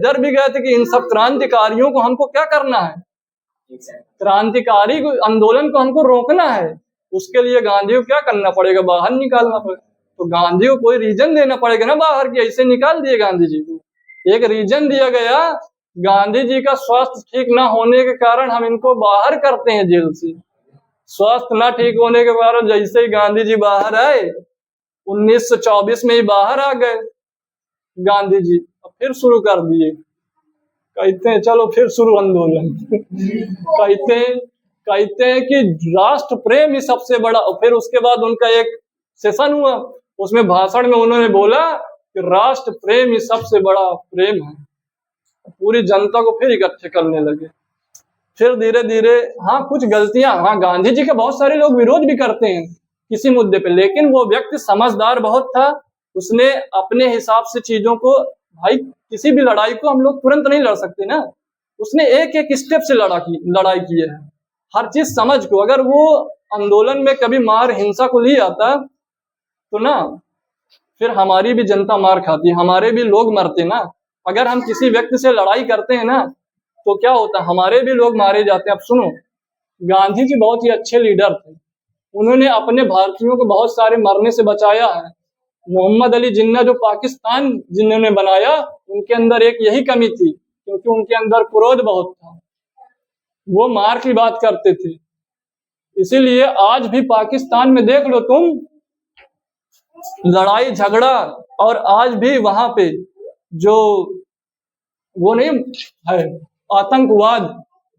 डर भी गए थे कि इन सब क्रांतिकारियों को हमको क्या करना है, क्रांतिकारी आंदोलन को हमको रोकना है। उसके लिए गांधी को क्या करना पड़ेगा, बाहर निकालना पड़ेगा। तो गांधी को कोई रीजन देना पड़ेगा ना बाहर की, ऐसे निकाल दिए गांधी जी को। एक रीजन दिया गया, गांधी जी का स्वास्थ्य ठीक ना होने के कारण हम इनको बाहर करते हैं जेल से। स्वास्थ्य ना ठीक होने के कारण जैसे ही गांधी जी बाहर आए, 1924 में ही बाहर आ गए गांधी जी, फिर शुरू कर दिए। कहते हैं चलो फिर शुरू आंदोलन। कहते हैं कि राष्ट्र प्रेम ही सबसे बड़ा। फिर उसके बाद उनका एक सेशन हुआ, उसमें भाषण में उन्होंने बोला कि राष्ट्र प्रेम ही सबसे बड़ा प्रेम है। पूरी जनता को फिर इकट्ठे करने लगे। फिर धीरे धीरे हाँ कुछ गलतियां, हाँ गांधी जी के बहुत सारे लोग विरोध भी करते हैं किसी मुद्दे पे, लेकिन वो व्यक्ति समझदार बहुत था। उसने अपने हिसाब से चीजों को, भाई किसी भी लड़ाई को हम लोग तुरंत नहीं लड़ सकते ना, उसने एक एक स्टेप से लड़ाई की है, हर चीज समझ को। अगर वो आंदोलन में कभी मार हिंसा को ले आता तो ना फिर हमारी भी जनता मार खाती, हमारे भी लोग मरते ना। अगर हम किसी व्यक्ति से लड़ाई करते हैं ना तो क्या होता है, हमारे भी लोग मारे जाते हैं। अब सुनो, गांधी जी बहुत ही अच्छे लीडर थे, उन्होंने अपने भारतीयों को बहुत सारे मरने से बचाया है। मोहम्मद अली जिन्ना जो पाकिस्तान जिन्होंने बनाया, उनके अंदर एक यही कमी थी, क्योंकि उनके अंदर क्रोध बहुत था, वो मार की बात करते थे। इसीलिए आज भी पाकिस्तान में देख लो तुम, लड़ाई झगड़ा, और आज भी वहां पे जो वो नहीं है आतंकवाद,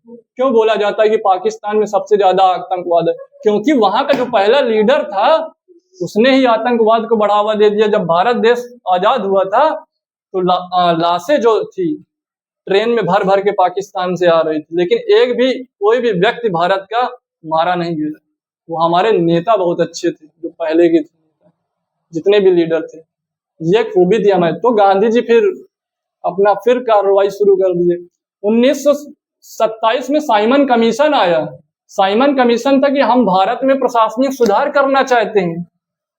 क्यों बोला जाता है कि पाकिस्तान में सबसे ज्यादा आतंकवाद है, क्योंकि वहां का जो पहला लीडर था उसने ही आतंकवाद को बढ़ावा दे दिया। जब भारत देश आजाद हुआ था तो लाशें जो थी ट्रेन में भर भर के पाकिस्तान से आ रही थी, लेकिन एक भी कोई भी व्यक्ति भारत का मारा नहीं गया। वो हमारे नेता बहुत अच्छे थे, जो पहले के थे जितने भी लीडर थे, ये खूबी थी हमें। तो गांधी जी फिर अपना फिर कार्रवाई शुरू कर दिए। 1927 में साइमन कमीशन आया। साइमन कमीशन था कि हम भारत में प्रशासनिक सुधार करना चाहते हैं।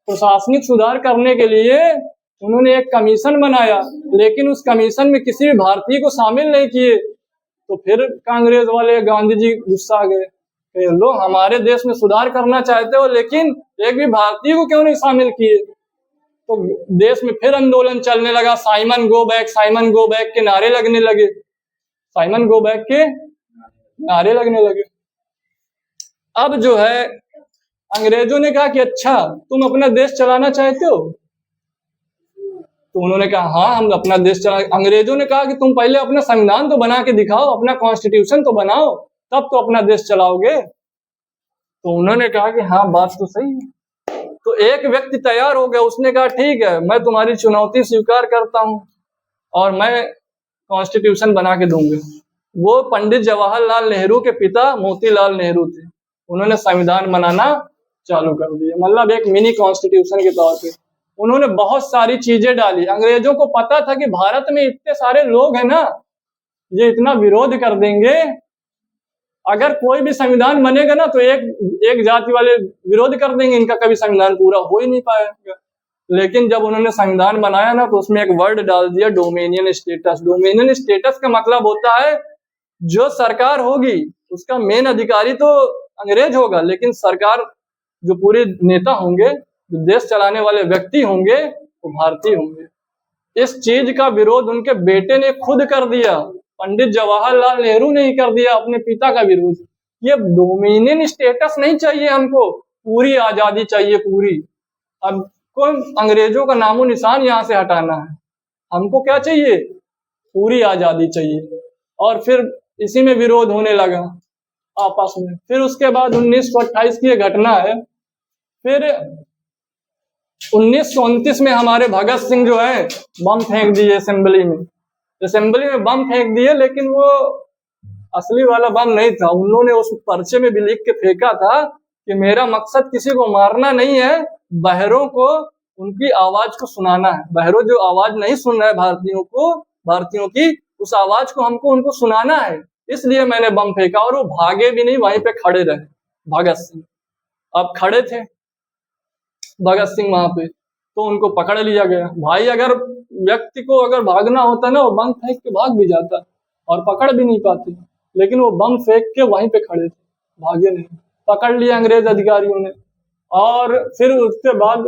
प्रशासनिक सुधार करने के लिए उन्होंने एक कमीशन बनाया, लेकिन उस कमीशन में किसी भी भारतीय को शामिल नहीं किए। तो फिर कांग्रेस वाले, गांधी जी गुस्सा आ गए, लो हमारे देश में सुधार करना चाहते हो लेकिन एक भी भारतीय को क्यों नहीं शामिल किए। तो देश में फिर आंदोलन चलने लगा, साइमन गो बैक के नारे लगने लगे, साइमन गो बैक के नारे लगने लगे। अब जो है अंग्रेजों ने कहा कि अच्छा तुम अपना देश चलाना चाहते हो, तो उन्होंने कहा हाँ हम अपना देश चला। अंग्रेजों ने कहा कि तुम पहले अपना संविधान तो बना के दिखाओ, अपना कॉन्स्टिट्यूशन तो बनाओ, तब तो अपना देश चलाओगे। तो उन्होंने कहा कि हाँ बात तो सही है। तो एक व्यक्ति तैयार हो गया, उसने कहा ठीक है मैं तुम्हारी चुनौती स्वीकार करता हूं और मैं कॉन्स्टिट्यूशन बना के दूंगा। वो पंडित जवाहरलाल नेहरू के पिता मोतीलाल नेहरू थे। उन्होंने संविधान बनाना चालू कर दिया, मतलब एक मिनी कॉन्स्टिट्यूशन के तौर पे। उन्होंने बहुत सारी चीजें डाली। अंग्रेजों को पता था कि भारत में इतने सारे लोग हैं ना, ये इतना विरोध कर देंगे, अगर कोई भी संविधान बनेगा ना तो एक जाति वाले विरोध कर देंगे, इनका कभी संविधान पूरा हो ही नहीं पाएगा। लेकिन जब उन्होंने संविधान बनाया ना तो उसमें एक वर्ड डाल दिया, डोमिनियन स्टेटस। डोमिनियन स्टेटस का मतलब होता है जो सरकार होगी उसका मेन अधिकारी तो अंग्रेज होगा, लेकिन सरकार जो पूरे नेता होंगे, जो देश चलाने वाले व्यक्ति होंगे, वो भारतीय होंगे। इस चीज का विरोध उनके बेटे ने खुद कर दिया, पंडित जवाहरलाल नेहरू ने ही कर दिया, अपने पिता का विरोध। ये डोमिनियन स्टेटस नहीं चाहिए हमको, पूरी आजादी चाहिए, पूरी। अब कोई अंग्रेजों का नामो निशान यहाँ से हटाना है, हमको क्या चाहिए, पूरी आजादी चाहिए। और फिर इसी में विरोध होने लगा आपस में। फिर उसके बाद 1928 की घटना है। फिर 1929 में हमारे भगत सिंह जो है बम फेंक दिए असेंबली में बम फेंक दिए, लेकिन वो असली वाला बम नहीं था। उन्होंने उस पर्चे में भी लिख के फेंका था कि मेरा मकसद किसी को मारना नहीं है, बहरों को उनकी आवाज को सुनाना है। बहरों जो आवाज नहीं सुन रहा है भारतीयों की, उस आवाज को हमको उनको सुनाना है, इसलिए मैंने बम फेंका। और वो भागे भी नहीं, वहीं पे खड़े रहे भगत सिंह। अब खड़े थे भगत सिंह वहां पे, तो उनको पकड़ लिया गया। भाई अगर व्यक्ति को अगर भागना होता ना, वो बम फेंक के भाग भी जाता और पकड़ भी नहीं पाते, लेकिन वो बम फेंक के वहीं पे खड़े थे, भागे नहीं। पकड़ लिया अंग्रेज अधिकारियों ने, और फिर उसके बाद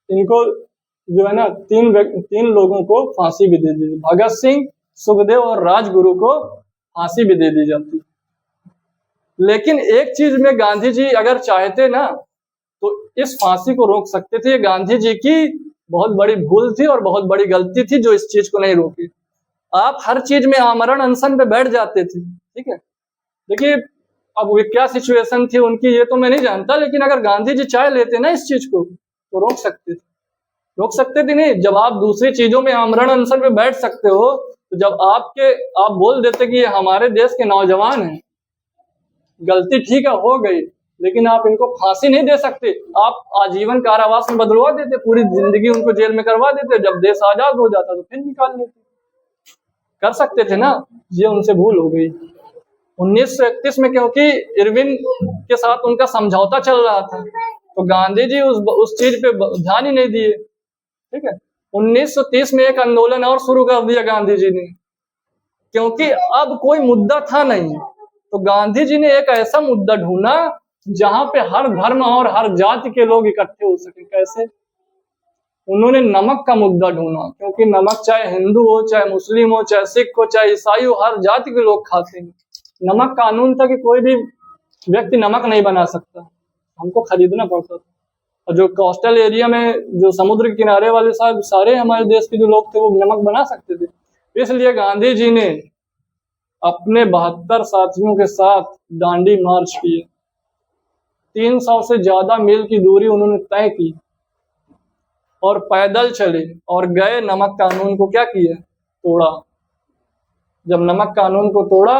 इनको जो है ना तीन लोगों को फांसी भी दे दी। भगत सिंह, सुखदेव और राजगुरु को फांसी भी दे दी जाती। लेकिन एक चीज में गांधी जी अगर चाहते ना तो इस फांसी को रोक सकते थे। गांधी जी की बहुत बड़ी भूल थी और बहुत बड़ी गलती थी जो इस चीज को नहीं रोकी। आप हर चीज में आमरण अनशन पे बैठ जाते थे, ठीक है। देखिए अब वो क्या सिचुएशन थी उनकी ये तो मैं नहीं जानता, लेकिन अगर गांधी जी चाह लेते ना इस चीज को तो रोक सकते थे नहीं। जब आप दूसरी चीजों में आमरण अनशन पे बैठ सकते हो, तो जब आप बोल देते कि ये हमारे देश के नौजवान हैं, गलती ठीक है हो गई, लेकिन आप इनको फांसी नहीं दे सकते। आप आजीवन कारावास में बदलवा देते, पूरी जिंदगी उनको जेल में करवा देते, जब देश आजाद हो जाता तो फिर निकाल लेते। कर सकते थे ना, ये उनसे भूल हो गई। 1931 में क्योंकि इरविन के साथ उनका समझौता चल रहा था, तो गांधी जी उस चीज पे ध्यान ही नहीं दिए, ठीक है। 1930 में एक आंदोलन और शुरू कर दिया गांधी जी ने, क्योंकि अब कोई मुद्दा था नहीं, तो गांधी जी ने एक ऐसा मुद्दा ढूंढा जहां पे हर धर्म और हर जाति के लोग इकट्ठे हो सके। कैसे? उन्होंने नमक का मुद्दा ढूंढा, क्योंकि नमक चाहे हिंदू हो, चाहे मुस्लिम हो, चाहे सिख हो, चाहे ईसाई हो, हर जाति के लोग खाते हैं। नमक कानून था कि कोई भी व्यक्ति नमक नहीं बना सकता, हमको खरीदना पड़ता था। और जो कोस्टल एरिया में जो समुद्र के किनारे वाले सारे हमारे देश के जो लोग थे वो नमक बना सकते थे। इसलिए गांधी जी ने अपने 72 साथियों के साथ दांडी मार्च किए। 300 से ज्यादा मील की दूरी उन्होंने तय की और पैदल चले और गए। नमक कानून को क्या किया? तोड़ा। जब नमक कानून को तोड़ा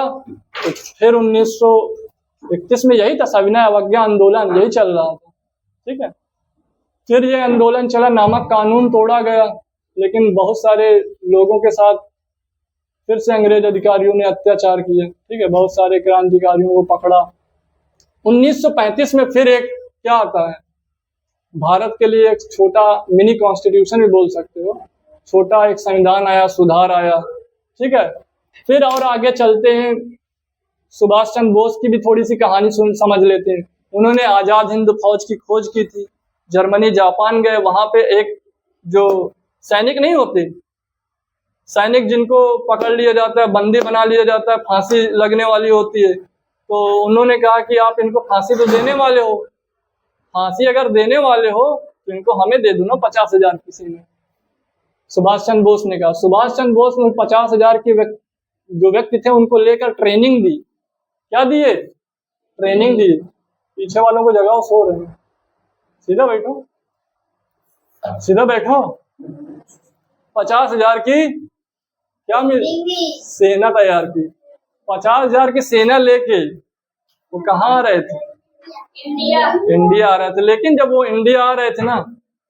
तो फिर 1931 में यही था, सविनय अवज्ञा आंदोलन यही चल रहा था, ठीक है। फिर ये आंदोलन चला, नमक कानून तोड़ा गया, लेकिन बहुत सारे लोगों के साथ फिर से अंग्रेज अधिकारियों ने अत्याचार किए, ठीक है। बहुत सारे क्रांतिकारियों को पकड़ा। 1935 में फिर एक क्या आता है, भारत के लिए एक छोटा मिनी कॉन्स्टिट्यूशन भी बोल सकते हो, छोटा एक संविधान आया, सुधार आया, ठीक है। फिर और आगे चलते हैं, सुभाष चंद्र बोस की भी थोड़ी सी कहानी समझ लेते हैं। उन्होंने आजाद हिंद फौज की खोज की थी, जर्मनी जापान गए, वहां पे एक जो सैनिक नहीं होते, सैनिक जिनको पकड़ लिया जाता है, बंदी बना लिया जाता है, फांसी लगने वाली होती है, तो उन्होंने कहा कि आप इनको फांसी तो देने वाले हो, फांसी अगर देने वाले हो तो इनको हमें दे दो ना 50,000 किसी ने। सुभाष चंद्र बोस ने कहा। सुभाष चंद्र बोस ने 50,000 के जो व्यक्ति थे उनको लेकर ट्रेनिंग दी। क्या दिए? ट्रेनिंग दी। पीछे वालों को जगाओ, सो रहे हैं, सीधा बैठो, सीधा बैठो। 50,000 की क्या सेना तैयार की। 50,000 की सेना लेके वो कहाँ आ रहे थे? इंडिया आ रहे थे। लेकिन जब वो इंडिया आ रहे थे ना,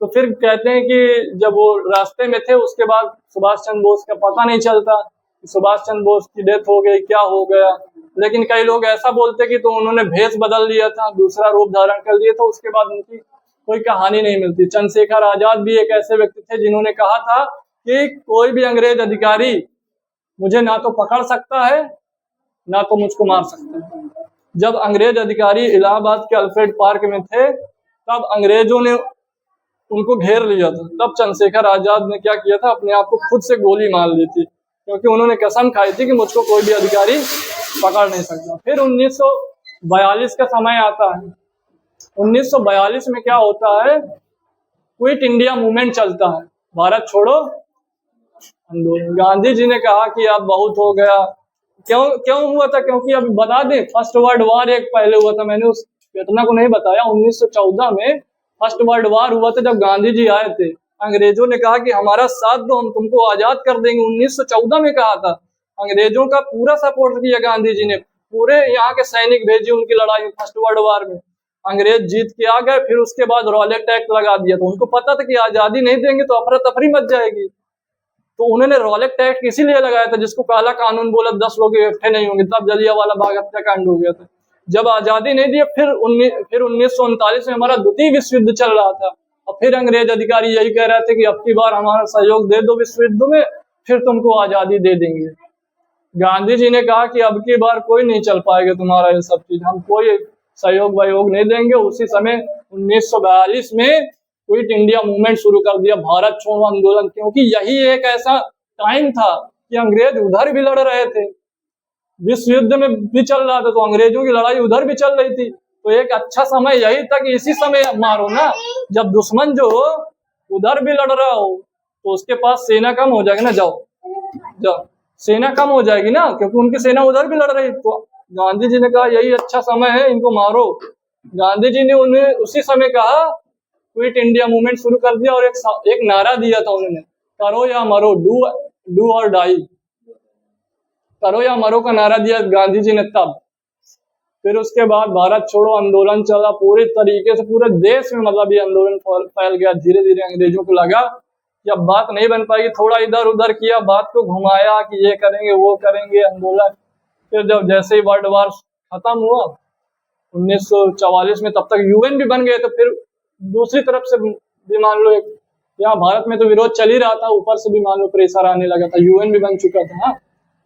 तो फिर कहते हैं कि जब वो रास्ते में थे, उसके बाद सुभाष चंद्र बोस का पता नहीं चलता, सुभाष चंद्र बोस की डेथ हो गई, क्या हो गया। लेकिन कई लोग ऐसा बोलते कि तो उन्होंने भेष बदल लिया था, दूसरा रूप धारण कर लिया था, उसके बाद उनकी कोई कहानी नहीं मिलती। चंद्रशेखर आजाद भी एक ऐसे व्यक्ति थे जिन्होंने कहा था कि कोई भी अंग्रेज अधिकारी मुझे ना तो पकड़ सकता है ना तो मुझको मार सकता है। जब अंग्रेज अधिकारी इलाहाबाद के अल्फ्रेड पार्क में थे, तब अंग्रेजों ने उनको घेर लिया था। तब चंद्रशेखर आजाद ने क्या किया था, अपने आप को खुद से गोली मार ली थी, क्योंकि उन्होंने कसम खाई थी कि मुझको कोई भी अधिकारी पकड़ नहीं सकता। फिर 1942 का समय आता है। 1942 में क्या होता है, क्विट इंडिया मूवमेंट चलता है, भारत छोड़ो आंदोलन। गांधी जी ने कहा कि अब बहुत हो गया। क्यों हुआ था? क्योंकि अब बता दें, फर्स्ट वर्ल्ड वार एक पहले हुआ था, मैंने उस घटना को नहीं बताया। 1914 में फर्स्ट वर्ल्ड वार हुआ था, जब गांधी जी आए थे। अंग्रेजों ने कहा कि हमारा साथ दो, हम तुमको आजाद कर देंगे। 1914 में कहा था। अंग्रेजों का पूरा सपोर्ट किया गांधी जी ने, पूरे यहाँ के सैनिक भेजे उनकी लड़ाई में, फर्स्ट वर्ल्ड वार में। अंग्रेज जीत के आ गए, फिर उसके बाद रॉलेट एक्ट लगा दिया। तो उनको पता था कि आजादी नहीं देंगे तो अफरा तफरी मच जाएगी, तो उन्होंने रॉलेट एक्ट इसीलिए लगाया था, जिसको काला कानून बोला, 10 लोग इकट्ठे नहीं होंगे। तब जलियांवाला बाग हत्याकांड हो गया था। जब आजादी नहीं दी, फिर 1939 में हमारा द्वितीय विश्व युद्ध चल रहा था। और फिर अंग्रेज अधिकारी यही कह रहे थे कि अब की बार हमारा सहयोग दे दो विश्व युद्ध में, फिर तुमको आजादी दे देंगे। गांधी जी ने कहा कि अब की बार कोई नहीं चल पाएगा तुम्हारा ये सब चीज, हम कोई सहयोग वयोग नहीं देंगे। उसी समय 1942 में क्विट इंडिया मूवमेंट शुरू कर दिया, भारत छोड़ो आंदोलन, क्योंकि यही एक ऐसा टाइम था कि अंग्रेज उधर भी लड़ रहे थे, विश्व युद्ध में भी चल रहा था, तो अंग्रेजों की लड़ाई उधर भी चल रही थी। तो एक अच्छा समय यही था कि इसी समय मारो ना, जब दुश्मन जो हो उधर भी लड़ रहा हो तो उसके पास सेना कम हो जाएगी ना, जाओ सेना कम हो जाएगी ना, क्योंकि उनकी सेना उधर भी लड़ रही। तो गांधी जी ने कहा यही अच्छा समय है, इनको मारो। गांधी जी ने उन्हें उसी समय कहा, क्विट इंडिया मूवमेंट शुरू कर दिया और एक नारा दिया था उन्होंने, करो या मरो, डू और डाई, करो या मरो का नारा दिया गांधी जी ने तब। फिर उसके बाद भारत छोड़ो आंदोलन चला पूरे तरीके से, पूरे देश में मतलब ये आंदोलन फैल गया। धीरे धीरे अंग्रेजों को लगा कि अब बात नहीं बन पाएगी, थोड़ा इधर उधर किया, बात को घुमाया कि ये करेंगे वो करेंगे आंदोलन। फिर जब जैसे ही वर्ल्ड वार खत्म हुआ 1944 में, तब तक यूएन भी बन गए, तो फिर दूसरी तरफ से भी मान लो यहाँ भारत में तो विरोध चल ही रहा था, ऊपर से भी मान लो प्रेशर आने लगा था, यूएन भी बन चुका था। हाँ,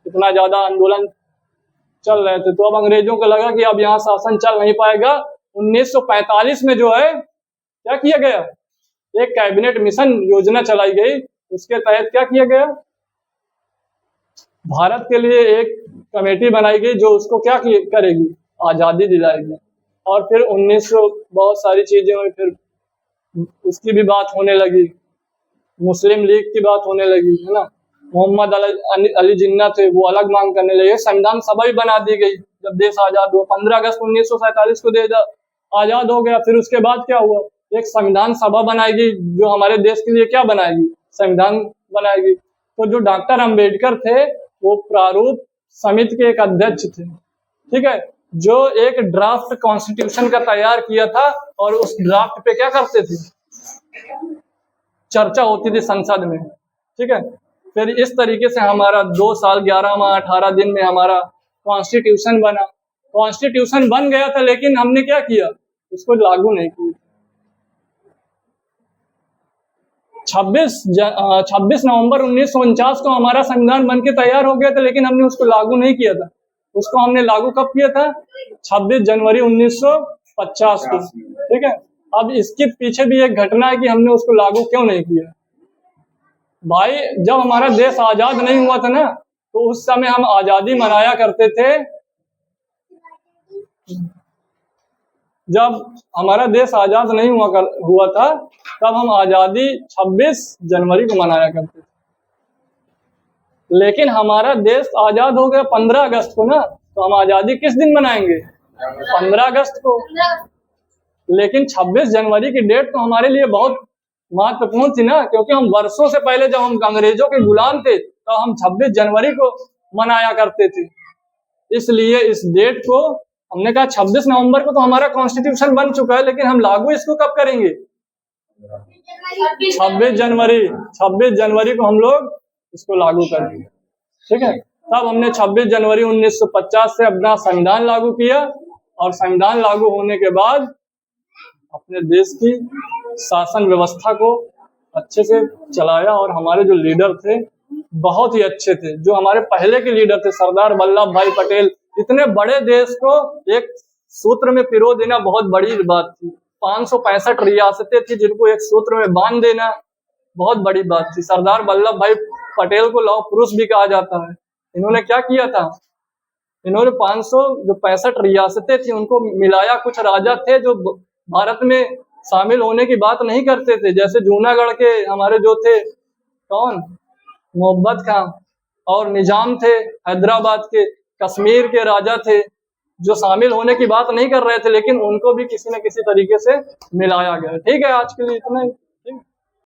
इतना ज्यादा आंदोलन चल रहे थे, तो अब अंग्रेजों को लगा कि अब यहाँ शासन चल नहीं पाएगा। 1945 में जो है क्या किया गया, एक कैबिनेट मिशन योजना चलाई गई। उसके तहत क्या किया गया, भारत के लिए एक कमेटी बनाई गई जो उसको क्या करेगी, आजादी दिलाएगी। और फिर 1900 बहुत सारी चीजें हुई, फिर उसकी भी बात होने लगी, मुस्लिम लीग की बात होने लगी, है ना। मोहम्मद अली जिन्ना थे, वो अलग मांग करने लगे। संविधान सभा भी बना दी गई जब देश आजाद हुआ, 15 अगस्त 1947 को देश आजाद हो गया। फिर उसके बाद क्या हुआ, एक संविधान सभा बनाएगी जो हमारे देश के लिए क्या बनाएगी, संविधान बनाएगी। तो जो डॉक्टर अंबेडकर थे वो प्रारूप समिति के एक अध्यक्ष थे, ठीक है, जो एक ड्राफ्ट कॉन्स्टिट्यूशन का तैयार किया था, और उस ड्राफ्ट पे क्या करते थे, चर्चा होती थी संसद में, ठीक है। फिर इस तरीके से हमारा 2 साल 11 माह 18 दिन में हमारा कॉन्स्टिट्यूशन बना। कॉन्स्टिट्यूशन बन गया था, लेकिन हमने क्या किया, उसको लागू नहीं किया। 26 नवंबर 1949 को हमारा संविधान बन के तैयार हो गया था, लेकिन हमने उसको लागू नहीं किया था। उसको हमने लागू कब किया था, 26 जनवरी 1950 को, ठीक है। अब इसके पीछे भी एक घटना है कि हमने उसको लागू क्यों नहीं किया। भाई, जब हमारा देश आजाद नहीं हुआ था ना, तो उस समय हम आजादी मनाया करते थे। जब हमारा देश आजाद नहीं हुआ था, तब हम आजादी 26 जनवरी को मनाया करते थे। लेकिन हमारा देश आजाद हो गया 15 अगस्त को ना, तो हम आजादी किस दिन मनाएंगे, 15 अगस्त को। लेकिन 26 जनवरी की डेट तो हमारे लिए बहुत महत्वपूर्ण थी ना, क्योंकि हम वर्षों से पहले जब हम अंग्रेजों के गुलाम थे, तो हम 26 जनवरी को मनाया करते थे। इसलिए इस डेट को हमने कहा 26 नवंबर को तो हमारा कॉन्स्टिट्यूशन बन चुका है, लेकिन हम लागू इसको कब करेंगे, 26 जनवरी को हम लोग इसको लागू करेंगे, ठीक है। तब हमने 26 जनवरी 1950 से अपना संविधान लागू किया, और संविधान लागू होने के बाद अपने देश की शासन व्यवस्था को अच्छे से चलाया। और हमारे जो लीडर थे बहुत ही अच्छे थे, जो हमारे पहले के लीडर थे, सरदार वल्लभ भाई पटेल। इतने बड़े देश को एक सूत्र में पिरो देना बहुत बड़ी बात थी। 565 रियासतें थी, जिनको एक सूत्र में बांध देना बहुत बड़ी बात थी। सरदार वल्लभ भाई पटेल को लौह पुरुष भी कहा जाता है। इन्होंने क्या किया था, इन्होंने 565 रियासतें थी उनको मिलाया। कुछ राजा थे जो भारत में शामिल होने की बात नहीं करते थे, जैसे जूनागढ़ के हमारे जो थे, कौन, मोहब्बत खां, और निजाम थे हैदराबाद के। कश्मीर के राजा थे जो शामिल होने की बात नहीं कर रहे थे, लेकिन उनको भी किसी न किसी तरीके से मिलाया गया। ठीक है, आज के लिए इतना ही।